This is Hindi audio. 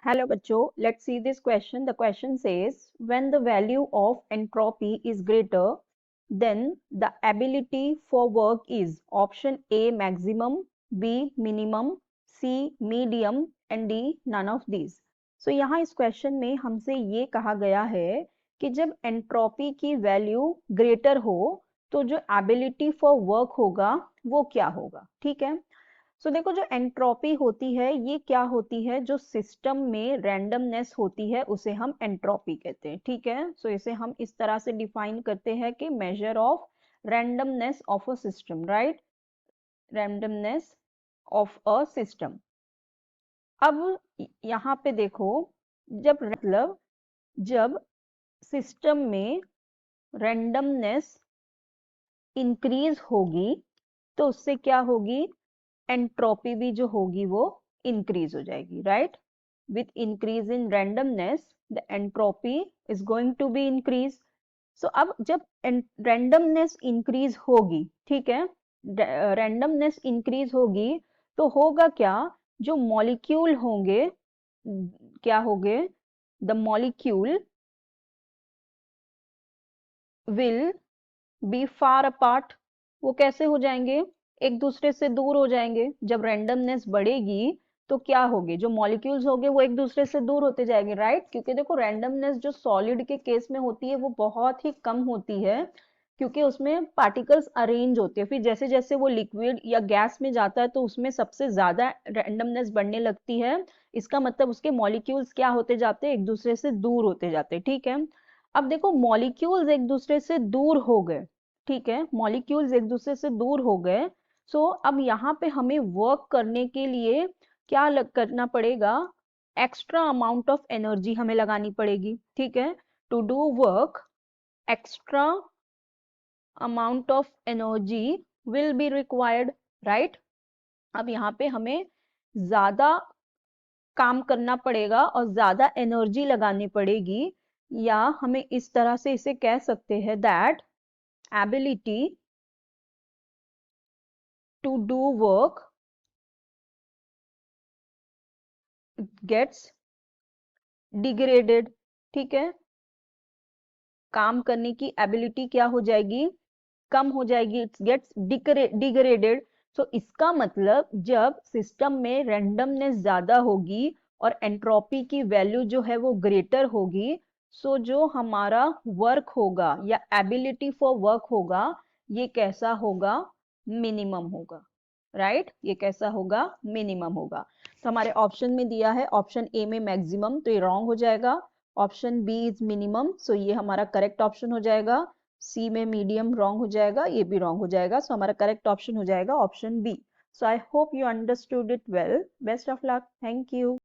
Hello बच्चों, let's see this question. The question says, when the value of entropy is greater, then the ability for work is option A maximum, B minimum, C medium and D none of these. So यहाँ इस क्वेश्चन में हमसे ये कहा गया है कि जब एंट्रोपी की वैल्यू ग्रेटर हो तो जो एबिलिटी फॉर वर्क होगा वो क्या होगा। ठीक है, सो देखो जो एंट्रोपी होती है ये क्या होती है, जो सिस्टम में रैंडमनेस होती है उसे हम एंट्रोपी कहते हैं। ठीक है, सो इसे हम इस तरह से डिफाइन करते हैं कि measure of randomness of a system, right, randomness of a system. अब यहाँ पे देखो, जब सिस्टम में रैंडमनेस इंक्रीज होगी तो उससे क्या होगी, एंट्रोपी भी जो होगी वो इंक्रीज हो जाएगी, right. With increase in randomness the entropy is going to be increase. So अब जब रैंडमनेस इंक्रीज होगी, ठीक है, रैंडमनेस इंक्रीज होगी तो होगा क्या, जो मॉलिक्यूल होंगे क्या होंगे, the molecule will be far apart. वो कैसे हो जाएंगे, एक दूसरे से दूर हो जाएंगे। जब रैंडमनेस बढ़ेगी तो क्या होगी, जो मॉलिक्यूल्स होंगे वो एक दूसरे से दूर होते जाएंगे, राइट। क्योंकि देखो रैंडमनेस जो सॉलिड के केस में होती है वो बहुत ही कम होती है, क्योंकि उसमें पार्टिकल्स अरेंज होते हैं। फिर जैसे जैसे वो लिक्विड या गैस में जाता है तो उसमें सबसे ज्यादा रैंडमनेस बढ़ने लगती है। इसका मतलब उसके मॉलिक्यूल्स क्या होते जाते हैं, एक दूसरे से दूर होते जाते हैं। ठीक है, अब देखो मॉलिक्यूल्स एक दूसरे से दूर हो गए, ठीक है, मॉलिक्यूल्स एक दूसरे से दूर हो गए। सो अब यहाँ पे हमें वर्क करने के लिए क्या करना पड़ेगा, एक्स्ट्रा अमाउंट ऑफ एनर्जी हमें लगानी पड़ेगी। ठीक है, to do work extra amount of energy will be required, right. अब यहाँ पे हमें ज्यादा काम करना पड़ेगा और ज्यादा एनर्जी लगानी पड़ेगी, या हमें इस तरह से इसे कह सकते हैं that ability to do work gets degraded। ठीक है, काम करने की एबिलिटी क्या हो जाएगी, कम हो जाएगी, इट्स गेट्स डिग्रेडेड। सो इसका मतलब जब सिस्टम में रैंडमनेस ज्यादा होगी और एंट्रोपी की वैल्यू जो है वो ग्रेटर होगी, सो जो हमारा वर्क होगा या एबिलिटी फॉर वर्क होगा ये कैसा होगा, मिनिमम होगा, राइट। ये कैसा होगा, मिनिमम होगा। तो हमारे ऑप्शन में दिया है ऑप्शन ए में मैक्सिमम, तो ये रॉन्ग हो जाएगा। ऑप्शन बी इज मिनिमम, सो ये हमारा करेक्ट ऑप्शन हो जाएगा। सी में मीडियम रॉन्ग हो जाएगा, ये भी रॉन्ग हो जाएगा। सो हमारा करेक्ट ऑप्शन हो जाएगा option B. So I hope you understood it well. Best of luck, thank you.